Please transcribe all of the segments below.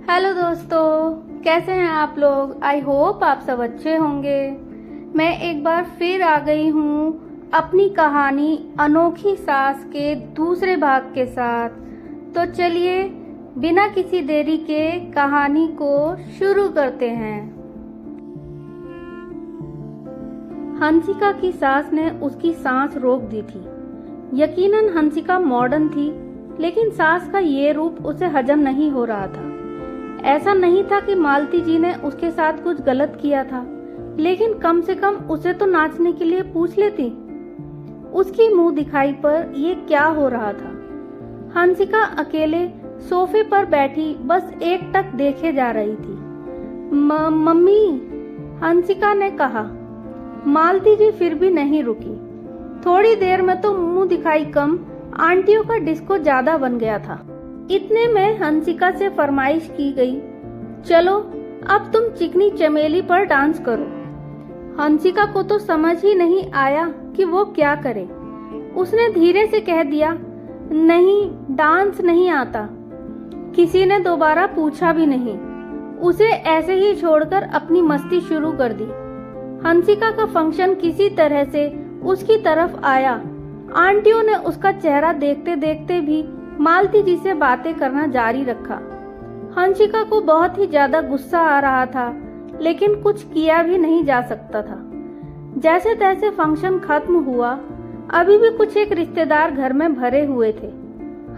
Hello दोस्तों, कैसे हैं आप लोग। आई होप आप सब अच्छे होंगे। मैं एक बार फिर आ गई हूँ अपनी कहानी अनोखी सास के दूसरे भाग के साथ। तो चलिए बिना किसी देरी के कहानी को शुरू करते हैं। हंसिका की सास ने उसकी सांस रोक दी थी। यकीनन हंसिका मॉडर्न थी, लेकिन सास का ये रूप उसे हजम नहीं हो रहा था। ऐसा नहीं था कि मालती जी ने उसके साथ कुछ गलत किया था, लेकिन कम से कम उसे तो नाचने के लिए पूछ लेती। उसकी मुंह दिखाई पर ये क्या हो रहा था। हंसिका अकेले सोफे पर बैठी बस एकटक देखे जा रही थी। मम्मी, हंसिका ने कहा। मालती जी फिर भी नहीं रुकी। थोड़ी देर में तो मुंह दिखाई कम, आंटियों का डिस्को ज्यादा बन गया था। इतने में हंसिका से फरमाइश की गई, चलो अब तुम चिकनी चमेली पर डांस करो। हंसिका को तो समझ ही नहीं आया कि वो क्या करे। उसने धीरे से कह दिया, नहीं, डांस नहीं आता। किसी ने दोबारा पूछा भी नहीं। उसे ऐसे ही छोड़कर अपनी मस्ती शुरू कर दी। हंसिका का फंक्शन किसी तरह से उसकी तरफ आया। आंटियों ने उसका चेहरा देखते देखते भी मालती जी से बातें करना जारी रखा। हंसिका को बहुत ही ज्यादा गुस्सा आ रहा था, लेकिन कुछ किया भी नहीं जा सकता था। जैसे तैसे फंक्शन खत्म हुआ। अभी भी कुछ एक रिश्तेदार घर में भरे हुए थे।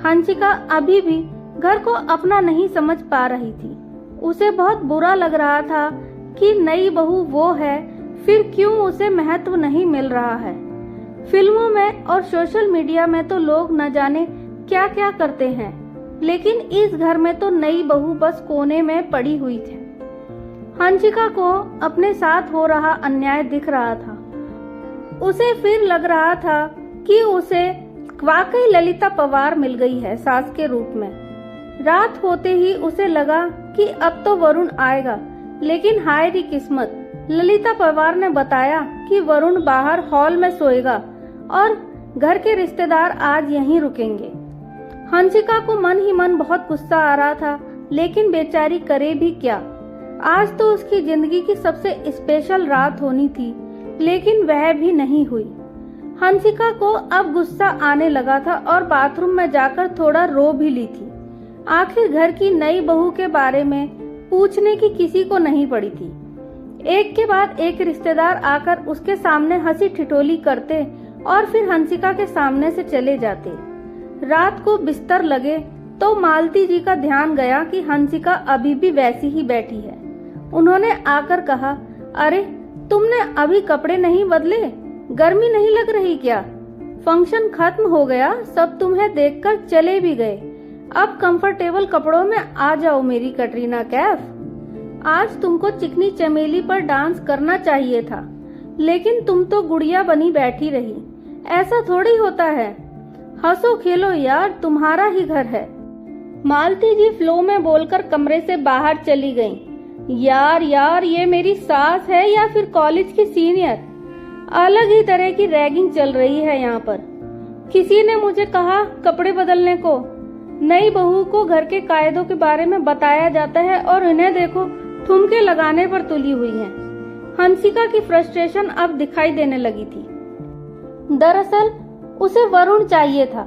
हंसिका अभी भी घर को अपना नहीं समझ पा रही थी। उसे बहुत बुरा लग रहा था कि नई बहू वो है, फिर क्यों उसे महत्व नहीं मिल रहा है। फिल्मों में और सोशल मीडिया में तो लोग न जाने क्या क्या करते हैं, लेकिन इस घर में तो नई बहू बस कोने में पड़ी हुई थी। हंसिका को अपने साथ हो रहा अन्याय दिख रहा था। उसे फिर लग रहा था कि उसे वाकई ललिता पवार मिल गई है सास के रूप में। रात होते ही उसे लगा कि अब तो वरुण आएगा, लेकिन हाय री किस्मत, ललिता पवार ने बताया कि वरुण बाहर हॉल में सोएगा और घर के रिश्तेदार आज यहीं रुकेंगे। हंसिका को मन ही मन बहुत गुस्सा आ रहा था, लेकिन बेचारी करे भी क्या। आज तो उसकी जिंदगी की सबसे स्पेशल रात होनी थी, लेकिन वह भी नहीं हुई। हंसिका को अब गुस्सा आने लगा था और बाथरूम में जाकर थोड़ा रो भी ली थी। आखिर घर की नई बहू के बारे में पूछने की किसी को नहीं पड़ी थी। एक के बाद एक रिश्तेदार आकर उसके सामने हंसी ठिठोली करते और फिर हंसिका के सामने से चले जाते। रात को बिस्तर लगे तो मालती जी का ध्यान गया कि हंसिका अभी भी वैसी ही बैठी है। उन्होंने आकर कहा, अरे तुमने अभी कपड़े नहीं बदले, गर्मी नहीं लग रही क्या? फंक्शन खत्म हो गया, सब तुम्हें देखकर चले भी गए। अब कंफर्टेबल कपड़ों में आ जाओ मेरी कटरीना कैफ। आज तुमको चिकनी चमेली पर डांस करना चाहिए था, लेकिन तुम तो गुड़िया बनी बैठी रही। ऐसा थोड़ी होता है। हंसो खेलो यार, तुम्हारा ही घर है। मालती जी फ्लो में बोलकर कमरे से बाहर चली गईं। यार ये मेरी सास है या फिर कॉलेज की सीनियर? अलग ही तरह की रैगिंग चल रही है यहाँ पर। किसी ने मुझे कहा कपड़े बदलने को। नई बहू को घर के कायदों के बारे में बताया जाता है और इन्हें देखो ठुमके लगाने पर तुली हुई हैं। हंसिका की फ्रस्ट्रेशन अब दिखाई देने लगी थी। दरअसल उसे वरुण चाहिए था।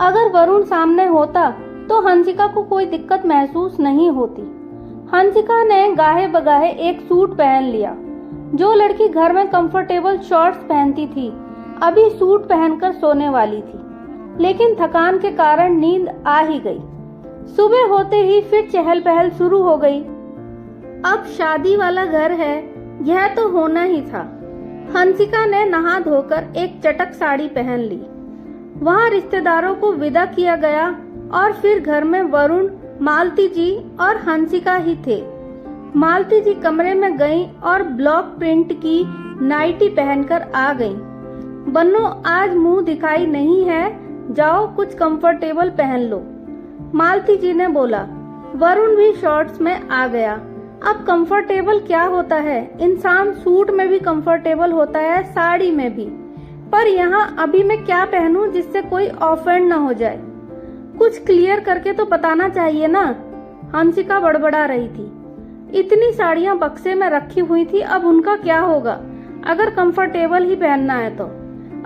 अगर वरुण सामने होता तो हंसिका को कोई दिक्कत महसूस नहीं होती। हंसिका ने गाहे बगाहे एक सूट पहन लिया। जो लड़की घर में कंफर्टेबल शॉर्ट्स पहनती थी, अभी सूट पहनकर सोने वाली थी, लेकिन थकान के कारण नींद आ ही गई। सुबह होते ही फिर चहल पहल शुरू हो गई। अब शादी वाला घर है, यह तो होना ही था। हंसिका ने नहा धोकर एक चटक साड़ी पहन ली। वहां रिश्तेदारों को विदा किया गया और फिर घर में वरुण, मालती जी और हंसिका ही थे। मालती जी कमरे में गईं और ब्लॉक प्रिंट की नाइटी पहनकर आ गईं। बन्नो, आज मुंह दिखाई नहीं है, जाओ कुछ कंफर्टेबल पहन लो, मालती जी ने बोला। वरुण भी शॉर्ट्स में आ गया। अब कंफर्टेबल क्या होता है? इंसान सूट में भी कंफर्टेबल होता है, साड़ी में भी। पर यहाँ अभी मैं क्या पहनूं जिससे कोई ऑफेंड ना हो जाए? कुछ क्लियर करके तो बताना चाहिए ना। हंसिका बड़बड़ा रही थी। इतनी साड़ियां बक्से में रखी हुई थी, अब उनका क्या होगा अगर कंफर्टेबल ही पहनना है तो।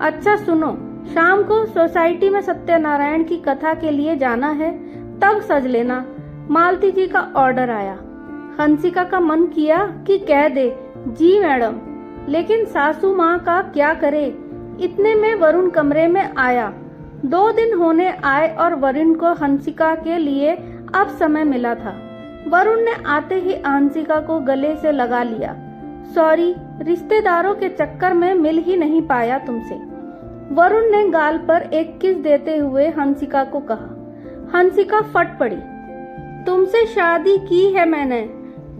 अच्छा सुनो, शाम को सोसाइटी में सत्यनारायण की कथा के लिए जाना है, तब सज लेना। मालती जी का ऑर्डर आया। हंसिका का मन किया कि कह दे जी मैडम, लेकिन सासू माँ का क्या करे। इतने में वरुण कमरे में आया। 2 दिन होने आए और वरुण को हंसिका के लिए अब समय मिला था। वरुण ने आते ही हंसिका को गले से लगा लिया। सॉरी, रिश्तेदारों के चक्कर में मिल ही नहीं पाया तुमसे। वरुण ने गाल पर एक किस देते हुए हंसिका को कहा। हंसिका फट पड़ी। तुमसे शादी की है मैंने,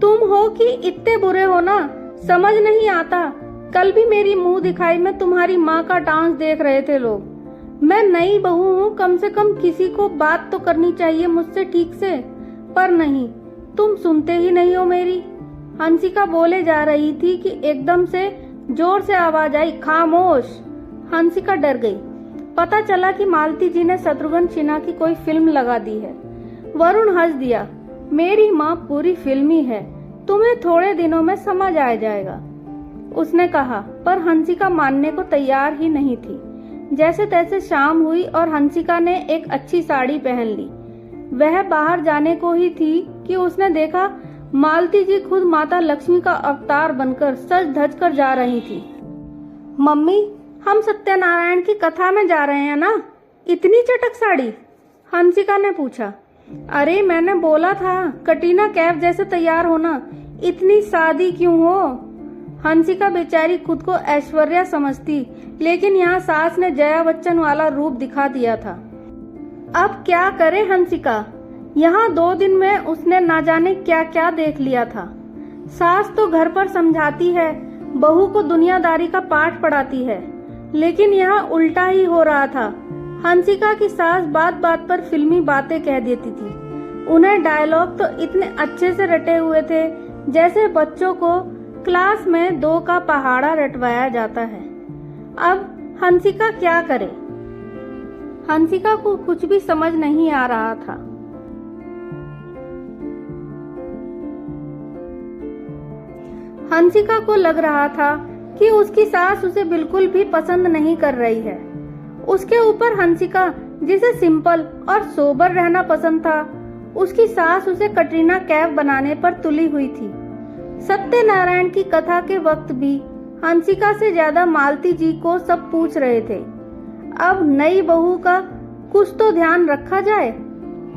तुम हो कि इतने बुरे हो ना, समझ नहीं आता। कल भी मेरी मुंह दिखाई में तुम्हारी माँ का डांस देख रहे थे लोग। मैं नई बहू हूँ, कम से कम किसी को बात तो करनी चाहिए मुझसे ठीक से, पर नहीं, तुम सुनते ही नहीं हो मेरी। हंसिका बोले जा रही थी कि एकदम से जोर से आवाज आई, खामोश। हंसिका डर गई। पता चला कि मालती जी ने शत्रुघ्न सिन्हा की कोई फिल्म लगा दी है। वरुण हंस दिया। मेरी माँ पूरी फिल्मी है, तुम्हें थोड़े दिनों में समझ आ जाएगा, उसने कहा। पर हंसिका मानने को तैयार ही नहीं थी। जैसे तैसे शाम हुई और हंसिका ने एक अच्छी साड़ी पहन ली। वह बाहर जाने को ही थी कि उसने देखा मालती जी खुद माता लक्ष्मी का अवतार बनकर सज धज कर जा रही थी। मम्मी, हम सत्यनारायण की कथा में जा रहे हैं ना, इतनी चटक साड़ी? हंसिका ने पूछा। अरे मैंने बोला था कटरीना कैफ जैसे तैयार होना, इतनी सादी क्यों हो? हंसिका बेचारी खुद को ऐश्वर्या समझती, लेकिन यहाँ सास ने जया बच्चन वाला रूप दिखा दिया था। अब क्या करे हंसिका, यहाँ 2 दिन में उसने ना जाने क्या क्या देख लिया था। सास तो घर पर समझाती है, बहू को दुनियादारी का पाठ पढ़ाती है, लेकिन यहाँ उल्टा ही हो रहा था। हंसिका की सास बात बात पर फिल्मी बातें कह देती थी। उन्हें डायलॉग तो इतने अच्छे से रटे हुए थे जैसे बच्चों को क्लास में 2 का पहाड़ा रटवाया जाता है। अब हंसिका क्या करे? हंसिका को कुछ भी समझ नहीं आ रहा था। हंसिका को लग रहा था कि उसकी सास उसे बिल्कुल भी पसंद नहीं कर रही है। उसके ऊपर हंसिका, जिसे सिंपल और सोबर रहना पसंद था, उसकी सास उसे कटरीना कैफ बनाने पर तुली हुई थी। सत्यनारायण की कथा के वक्त भी हंसिका से ज्यादा मालती जी को सब पूछ रहे थे। अब नई बहू का कुछ तो ध्यान रखा जाए।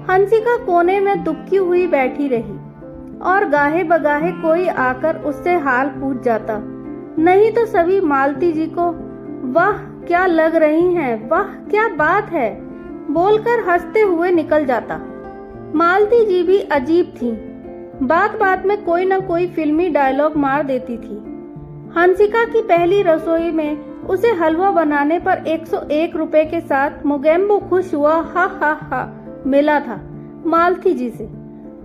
हंसिका कोने में दुबकी हुई बैठी रही और गाहे बगाहे कोई आकर उससे हाल पूछ जाता, नहीं तो सभी मालती जी को वाह क्या लग रही हैं, वाह क्या बात है, बोलकर हंसते हुए निकल जाता। मालती जी भी अजीब थी, बात बात में कोई न कोई फिल्मी डायलॉग मार देती थी। हंसिका की पहली रसोई में उसे हलवा बनाने पर 101 रुपए के साथ मोगेम्बो खुश हुआ हा मिला था मालती जी से।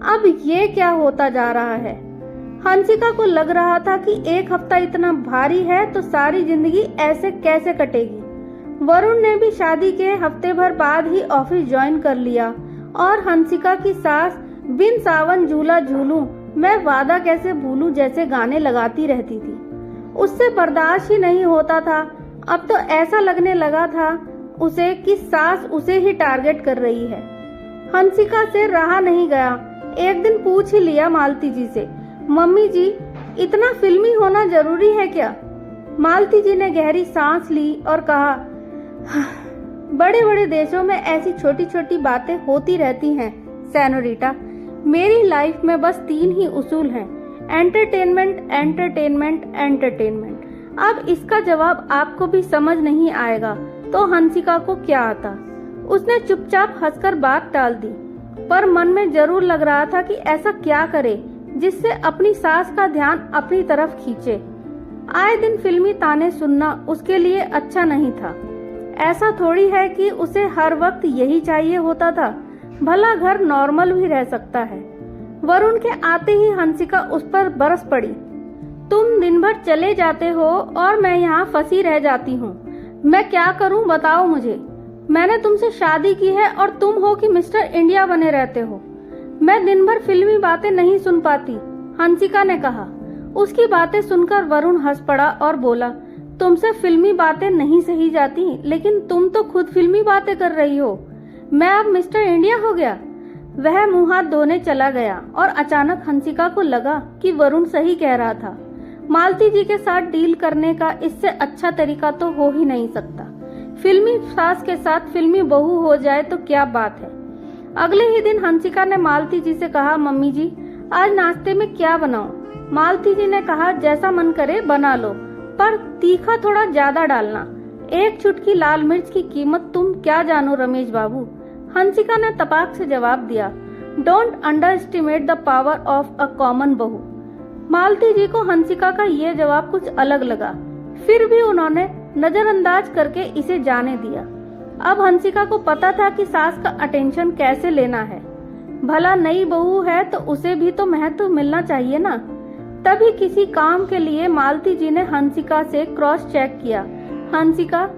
अब ये क्या होता जा रहा है? हंसिका को लग रहा था कि 1 हफ्ता इतना भारी है तो सारी जिंदगी ऐसे कैसे कटेगी। वरुण ने भी शादी के हफ्ते भर बाद ही ऑफिस ज्वाइन कर लिया और हंसिका की सास बिन सावन झूला झूलूं मैं वादा कैसे भूलूं जैसे गाने लगाती रहती थी। उससे बर्दाश्त ही नहीं होता था। अब तो ऐसा लगने लगा था उसे कि सास उसे ही टारगेट कर रही है। हंसिका से रहा नहीं गया। एक दिन पूछ ही लिया मालती जी से, मम्मी जी इतना फिल्मी होना जरूरी है क्या? मालती जी ने गहरी सांस ली और कहा, बड़े बड़े देशों में ऐसी छोटी छोटी बातें होती रहती हैं सेनोरिटा। मेरी लाइफ में बस 3 ही उसूल हैं, एंटरटेनमेंट एंटरटेनमेंट एंटरटेनमेंट। अब इसका जवाब आपको भी समझ नहीं आएगा तो हंसिका को क्या आता। उसने चुपचाप हंसकर बात टाल दी, पर मन में जरूर लग रहा था कि ऐसा क्या करे जिससे अपनी सास का ध्यान अपनी तरफ खींचे। आए दिन फिल्मी ताने सुनना उसके लिए अच्छा नहीं था। ऐसा थोड़ी है कि उसे हर वक्त यही चाहिए होता था। भला घर नॉर्मल भी रह सकता है। वरुण के आते ही हंसिका उस पर बरस पड़ी। तुम दिन भर चले जाते हो और मैं यहाँ फंसी रह जाती हूँ। मैं क्या करूँ बताओ मुझे। मैंने तुमसे शादी की है और तुम हो कि मिस्टर इंडिया बने रहते हो। मैं दिन भर फिल्मी बातें नहीं सुन पाती, हंसिका ने कहा। उसकी बातें सुनकर वरुण हंस पड़ा और बोला, तुमसे फिल्मी बातें नहीं सही जाती, लेकिन तुम तो खुद फिल्मी बातें कर रही हो। मैं अब मिस्टर इंडिया हो गया। वह मुंह हाथ धोने चला गया और अचानक हंसिका को लगा कि वरुण सही कह रहा था। मालती जी के साथ डील करने का इससे अच्छा तरीका तो हो ही नहीं सकता। फिल्मी सास के साथ फिल्मी बहू हो जाए तो क्या बात है। अगले ही दिन हंसिका ने मालती जी से कहा, मम्मी जी आज नाश्ते में क्या बनाऊं? मालती जी ने कहा, जैसा मन करे बना लो, पर तीखा थोड़ा ज्यादा डालना। एक चुटकी लाल मिर्च की कीमत तुम क्या जानो रमेश बाबू। हंसिका ने तपाक से जवाब दिया, don't under estimate the power of a common बहू। मालती जी को हंसिका का यह जवाब कुछ अलग लगा, फिर भी उन्होंने नजरअंदाज करके इसे जाने दिया। अब हंसिका को पता था कि सास का अटेंशन कैसे लेना है। भला नई बहू है तो उसे भी तो महत्व मिलना चाहिए ना। तभी किसी काम के लिए मालती जी ने हंसिका से क्रॉस चेक किया, हंसिका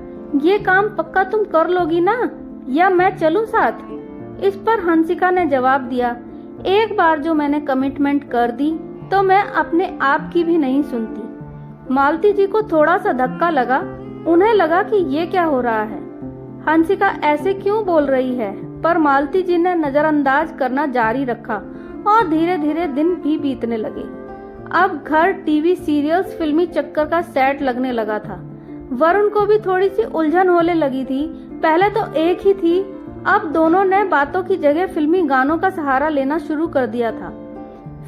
ये काम पक्का तुम कर लोगी ना, या मैं चलूं साथ? इस पर हंसिका ने जवाब दिया, एक बार जो मैंने कमिटमेंट कर दी तो मैं अपने आप की भी नहीं सुनती। मालती जी को थोड़ा सा धक्का लगा, उन्हें लगा कि ये क्या हो रहा है, हंसिका ऐसे क्यों बोल रही है। पर मालती जी ने नजरअंदाज करना जारी रखा और धीरे धीरे दिन भी बीतने लगे। अब घर टीवी सीरियल्स फिल्मी चक्कर का सेट लगने लगा था। वरुण को भी थोड़ी सी उलझन होने लगी थी। पहले तो एक ही थी, अब दोनों ने बातों की जगह फिल्मी गानों का सहारा लेना शुरू कर दिया था।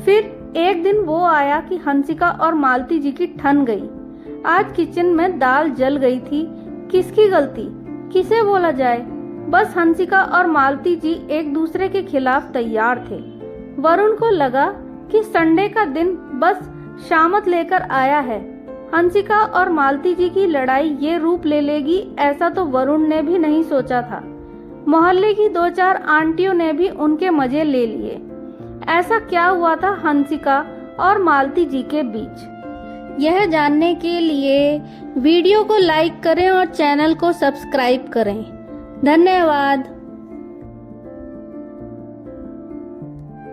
फिर एक दिन वो आया कि हंसिका और मालती जी की ठन गई। आज किचन में दाल जल गई थी। किसकी गलती, किसे बोला जाए? बस हंसिका और मालती जी एक दूसरे के खिलाफ तैयार थे। वरुण को लगा कि संडे का दिन बस शामत लेकर आया है। हंसिका और मालती जी की लड़ाई ये रूप ले लेगी, ऐसा तो वरुण ने भी नहीं सोचा था। मोहल्ले की 2-4 आंटियों ने भी उनके मजे ले लिए। ऐसा क्या हुआ था हंसिका और मालती जी के बीच? यह जानने के लिए वीडियो को लाइक करें और चैनल को सब्सक्राइब करें। धन्यवाद।